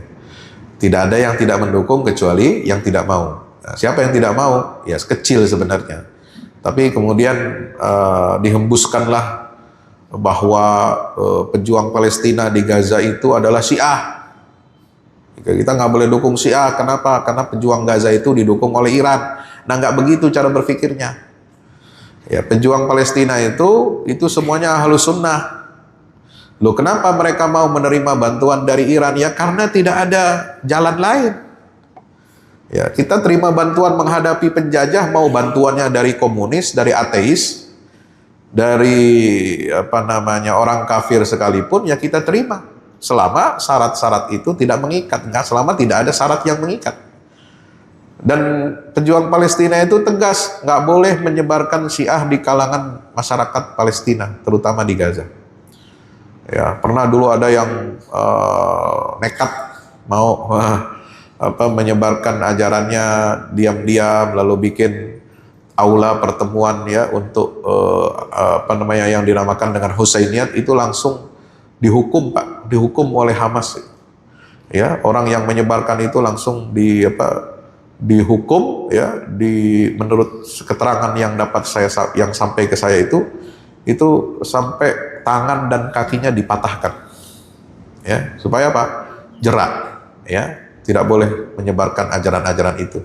Tidak ada yang tidak mendukung kecuali yang tidak mau. Nah, siapa yang tidak mau? Ya kecil sebenarnya. Tapi kemudian dihembuskanlah bahwa pejuang Palestina di Gaza itu adalah Syiah. Kita nggak boleh dukung Syiah. Kenapa? Karena pejuang Gaza itu didukung oleh Iran. Nah, nggak begitu cara berpikirnya. Ya, pejuang Palestina itu semuanya Ahlus Sunnah. Loh, kenapa mereka mau menerima bantuan dari Iran? Ya karena tidak ada jalan lain. Ya, kita terima bantuan menghadapi penjajah, mau bantuannya dari komunis, dari ateis, dari orang kafir sekalipun, ya kita terima. Selama syarat-syarat itu tidak mengikat, selama tidak ada syarat yang mengikat. Dan pejuang Palestina itu tegas, nggak boleh menyebarkan Syiah di kalangan masyarakat Palestina, terutama di Gaza. Ya, pernah dulu ada yang nekat mau menyebarkan ajarannya diam-diam, lalu bikin aula pertemuan ya untuk yang dinamakan dengan Husainiyat, itu langsung dihukum, Pak, dihukum oleh Hamas. Ya, orang yang menyebarkan itu langsung dihukum ya, menurut keterangan yang yang sampai ke saya itu sampai tangan dan kakinya dipatahkan. Ya, supaya apa? Jerak, ya. Tidak boleh menyebarkan ajaran-ajaran itu.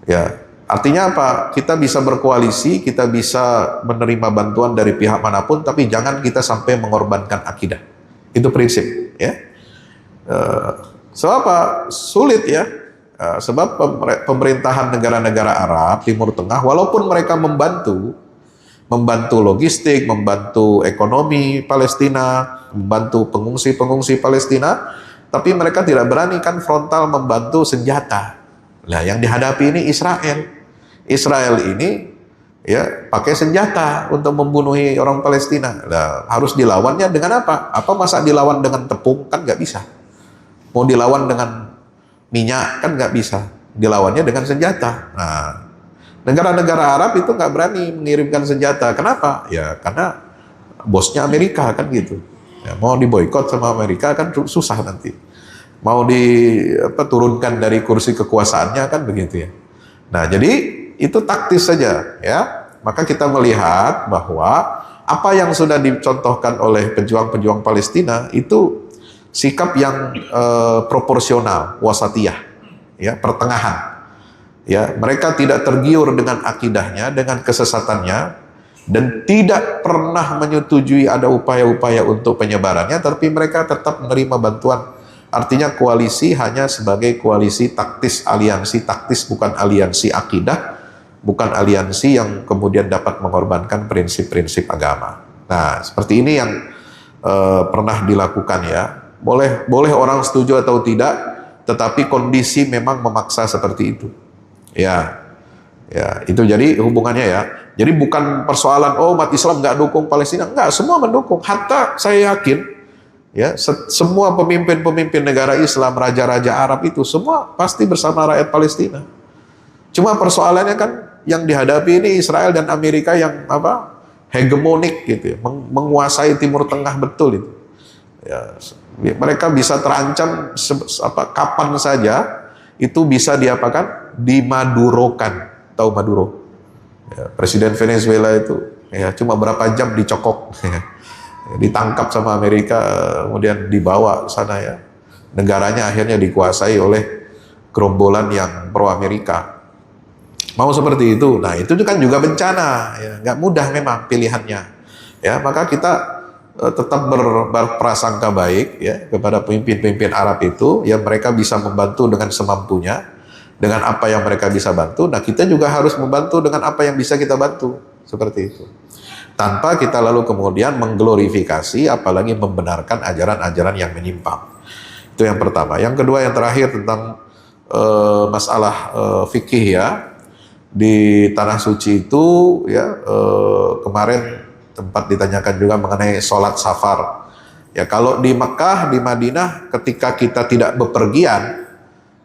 Ya, artinya apa? Kita bisa berkoalisi, kita bisa menerima bantuan dari pihak manapun, tapi jangan kita sampai mengorbankan akidah. Itu prinsip, ya. Sebab apa? Sulit ya. Sebab pemerintahan negara-negara Arab Timur Tengah, walaupun mereka membantu logistik, membantu ekonomi Palestina, membantu pengungsi-pengungsi Palestina, tapi mereka tidak berani kan frontal membantu senjata. Nah, yang dihadapi ini Israel. Israel ini ya pakai senjata untuk membunuhi orang Palestina. Nah, harus dilawannya dengan apa? Apa masa dilawan dengan tepung? Kan nggak bisa. Mau dilawan dengan minyak kan nggak bisa. Dilawannya dengan senjata. Nah, negara-negara Arab itu nggak berani mengirimkan senjata. Kenapa? Ya karena bosnya Amerika kan gitu. Ya, mau diboikot sama Amerika kan susah nanti. Mau turunkan dari kursi kekuasaannya kan begitu ya. Nah, jadi itu taktis saja ya. Maka kita melihat bahwa apa yang sudah dicontohkan oleh pejuang-pejuang Palestina itu sikap yang proporsional, wasatiyah, ya, pertengahan. Ya, mereka tidak tergiur dengan akidahnya, dengan kesesatannya, dan tidak pernah menyetujui ada upaya-upaya untuk penyebarannya, tapi mereka tetap menerima bantuan. Artinya koalisi hanya sebagai koalisi taktis, aliansi taktis, bukan aliansi akidah, bukan aliansi yang kemudian dapat mengorbankan prinsip-prinsip agama. Nah, seperti ini yang pernah dilakukan ya. Boleh orang setuju atau tidak, tetapi kondisi memang memaksa seperti itu. Ya, itu jadi hubungannya ya. Jadi bukan persoalan umat Islam nggak dukung Palestina, nggak, semua mendukung. Hatta saya yakin ya, semua pemimpin-pemimpin negara Islam, raja-raja Arab itu semua pasti bersama rakyat Palestina. Cuma persoalannya kan yang dihadapi ini Israel dan Amerika yang hegemonik gitu ya, menguasai Timur Tengah betul itu. Ya, mereka bisa terancam kapan saja itu bisa dimadurokan. Tahu Maduro? Ya, Presiden Venezuela itu ya cuma berapa jam dicokok, ditangkap sama Amerika, kemudian dibawa sana ya. Negaranya akhirnya dikuasai oleh gerombolan yang pro Amerika. Mau seperti itu. Nah, itu kan juga bencana ya, nggak mudah memang pilihannya. Ya, maka kita tetap berprasangka baik ya kepada pemimpin-pemimpin Arab itu, yang mereka bisa membantu dengan semampunya, dengan apa yang mereka bisa bantu. Nah, kita juga harus membantu dengan apa yang bisa kita bantu, seperti itu. Tanpa kita lalu kemudian mengglorifikasi, apalagi membenarkan ajaran-ajaran yang menyimpang. Itu yang pertama. Yang kedua, yang terakhir tentang masalah fikih ya. Di Tanah Suci itu ya kemarin tempat ditanyakan juga mengenai sholat safar. Ya, kalau di Mekah, di Madinah, ketika kita tidak bepergian,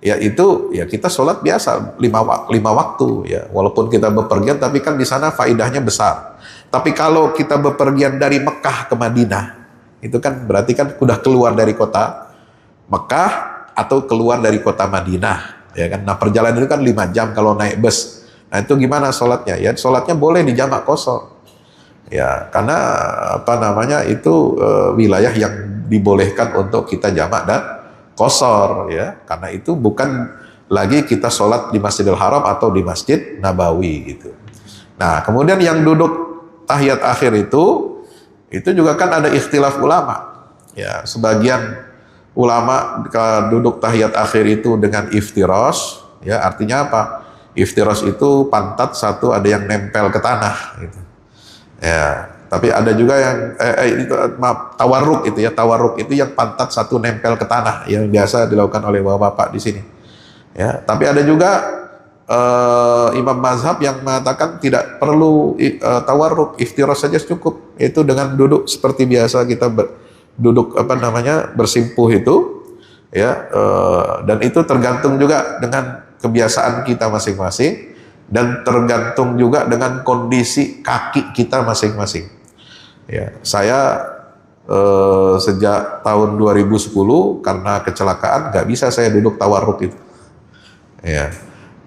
ya itu ya kita sholat biasa lima waktu ya, walaupun kita bepergian, tapi kan di sana faidahnya besar. Tapi kalau kita bepergian dari Mekah ke Madinah, itu kan berarti kan sudah keluar dari kota Mekah atau keluar dari kota Madinah, ya kan. Nah, perjalanan itu kan 5 jam kalau naik bus. Nah, itu gimana sholatnya? Ya, sholatnya boleh di jamak qashar. Ya, karena itu wilayah yang dibolehkan untuk kita jamak dan qashar ya. Karena itu bukan lagi kita sholat di Masjidil Haram atau di Masjid Nabawi gitu. Nah, kemudian yang duduk tahiyat akhir itu juga kan ada ikhtilaf ulama. Ya, sebagian ulama duduk tahiyat akhir itu dengan iftirash, ya, artinya apa? Iftirash itu pantat satu ada yang nempel ke tanah gitu. Ya, tapi ada juga yang tawarruk itu ya, tawarruk itu yang pantat satu nempel ke tanah yang biasa dilakukan oleh bapak-bapak di sini. Ya, tapi ada juga imam mazhab yang mengatakan tidak perlu tawarruk, iftirash saja cukup, yaitu dengan duduk seperti biasa kita duduk bersimpuh itu ya, dan itu tergantung juga dengan kebiasaan kita masing-masing, dan tergantung juga dengan kondisi kaki kita masing-masing. Ya, saya sejak tahun 2010 karena kecelakaan nggak bisa saya duduk tawarruk itu.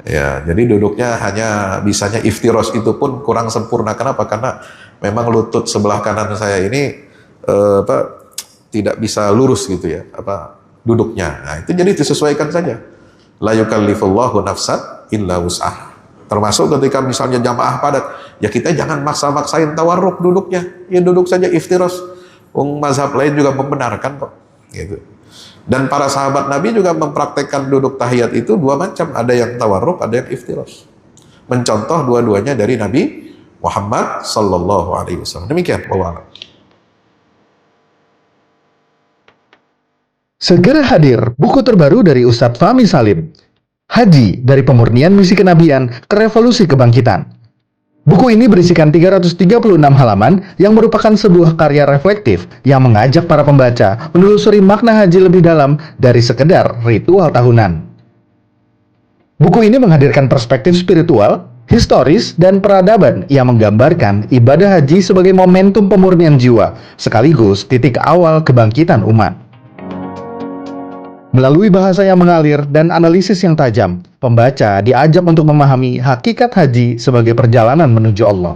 Ya, jadi duduknya hanya bisanya iftirash, itu pun kurang sempurna. Kenapa? Karena memang lutut sebelah kanan saya ini tidak bisa lurus gitu ya, duduknya. Nah, itu jadi disesuaikan saja. La yukallifullahu nafsan illa wus'ah. Termasuk ketika misalnya jamaah padat, ya kita jangan maksa-maksain tawarruk duduknya. Ya duduk saja iftirash. Mazhab lain juga membenarkan kok. Gitu. Dan para sahabat Nabi juga mempraktekkan duduk tahiyat itu 2 macam. Ada yang tawarruk, ada yang iftirash. Mencontoh dua-duanya dari Nabi Muhammad sallallahu alaihi wasallam. Demikian, wallahu a'lam. Segera hadir buku terbaru dari Ustadz Fahmi Salim, Haji dari Pemurnian Misi Kenabian ke Revolusi Kebangkitan. Buku ini berisikan 336 halaman yang merupakan sebuah karya reflektif yang mengajak para pembaca menelusuri makna haji lebih dalam dari sekedar ritual tahunan. Buku ini menghadirkan perspektif spiritual, historis, dan peradaban yang menggambarkan ibadah haji sebagai momentum pemurnian jiwa, sekaligus titik awal kebangkitan umat. Melalui bahasa yang mengalir dan analisis yang tajam, pembaca diajak untuk memahami hakikat haji sebagai perjalanan menuju Allah.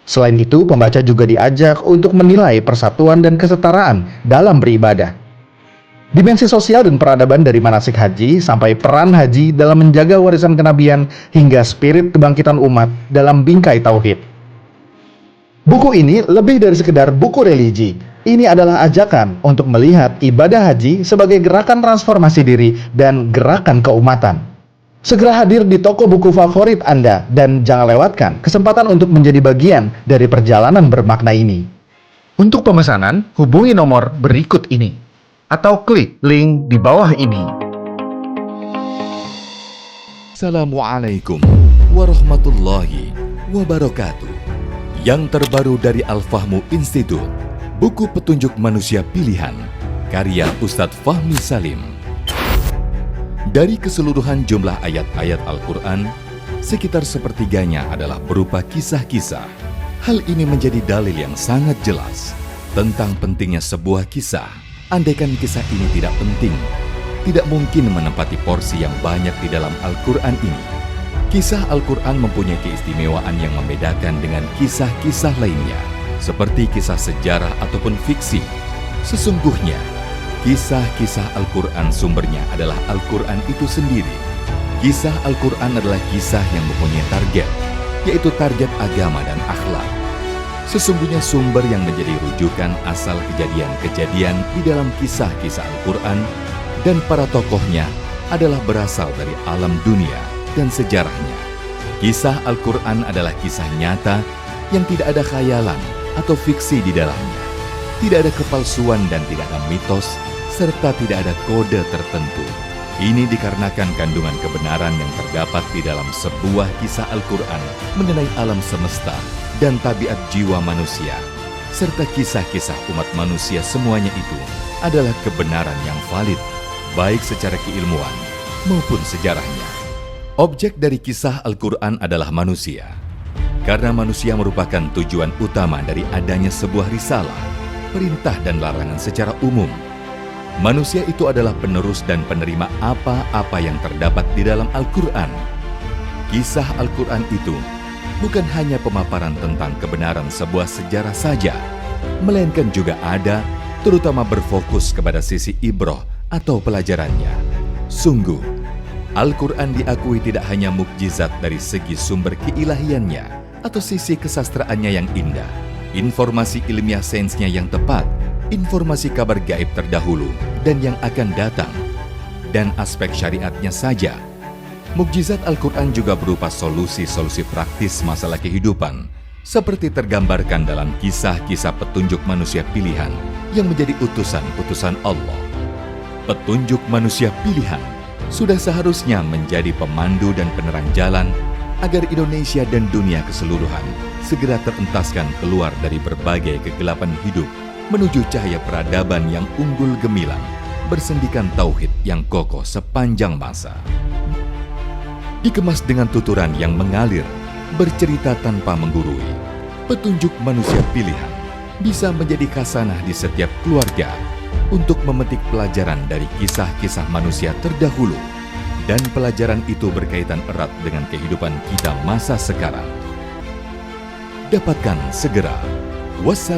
Selain itu, pembaca juga diajak untuk menilai persatuan dan kesetaraan dalam beribadah. Dimensi sosial dan peradaban dari manasik haji sampai peran haji dalam menjaga warisan kenabian hingga spirit kebangkitan umat dalam bingkai tauhid. Buku ini lebih dari sekedar buku religi. Ini adalah ajakan untuk melihat ibadah haji sebagai gerakan transformasi diri dan gerakan keumatan. Segera hadir di toko buku favorit Anda dan jangan lewatkan kesempatan untuk menjadi bagian dari perjalanan bermakna ini. Untuk pemesanan, hubungi nomor berikut ini atau klik link di bawah ini. Assalamualaikum warahmatullahi wabarakatuh. Yang terbaru dari Al-Fahmu Institute, buku petunjuk manusia pilihan, karya Ustadz Fahmi Salim. Dari keseluruhan jumlah ayat-ayat Al-Quran, sekitar sepertiganya adalah berupa kisah-kisah. Hal ini menjadi dalil yang sangat jelas tentang pentingnya sebuah kisah. Andaikan kisah ini tidak penting, tidak mungkin menempati porsi yang banyak di dalam Al-Quran ini. Kisah Al-Quran mempunyai keistimewaan yang membedakan dengan kisah-kisah lainnya, seperti kisah sejarah ataupun fiksi. Sesungguhnya, kisah-kisah Al-Quran sumbernya adalah Al-Quran itu sendiri. Kisah Al-Quran adalah kisah yang mempunyai target, yaitu target agama dan akhlak. Sesungguhnya sumber yang menjadi rujukan asal kejadian-kejadian di dalam kisah-kisah Al-Quran dan para tokohnya adalah berasal dari alam dunia dan sejarahnya. Kisah Al-Quran adalah kisah nyata yang tidak ada khayalan atau fiksi di dalamnya. Tidak ada kepalsuan dan tidak ada mitos, serta tidak ada kode tertentu. Ini dikarenakan kandungan kebenaran yang terdapat di dalam sebuah kisah Al-Quran mengenai alam semesta dan tabiat jiwa manusia, serta kisah-kisah umat manusia semuanya itu adalah kebenaran yang valid, baik secara keilmuan maupun sejarahnya. Objek dari kisah Al-Quran adalah manusia, karena manusia merupakan tujuan utama dari adanya sebuah risalah, perintah dan larangan secara umum. Manusia itu adalah penerus dan penerima apa-apa yang terdapat di dalam Al-Quran. Kisah Al-Quran itu bukan hanya pemaparan tentang kebenaran sebuah sejarah saja, melainkan juga ada, terutama berfokus kepada sisi ibroh atau pelajarannya. Sungguh, Al-Quran diakui tidak hanya mukjizat dari segi sumber keilahiannya atau sisi kesastraannya yang indah, informasi ilmiah sainsnya yang tepat, informasi kabar gaib terdahulu dan yang akan datang, dan aspek syariatnya saja. Mukjizat Al-Quran juga berupa solusi-solusi praktis masalah kehidupan, seperti tergambarkan dalam kisah-kisah petunjuk manusia pilihan yang menjadi utusan-utusan Allah. Petunjuk manusia pilihan sudah seharusnya menjadi pemandu dan penerang jalan agar Indonesia dan dunia keseluruhan segera terentaskan keluar dari berbagai kegelapan hidup menuju cahaya peradaban yang unggul gemilang, bersendikan tauhid yang kokoh sepanjang masa. Dikemas dengan tuturan yang mengalir, bercerita tanpa menggurui, petunjuk manusia pilihan bisa menjadi khasanah di setiap keluarga untuk memetik pelajaran dari kisah-kisah manusia terdahulu, dan pelajaran itu berkaitan erat dengan kehidupan kita masa sekarang. Dapatkan segera. Wassalamualaikum.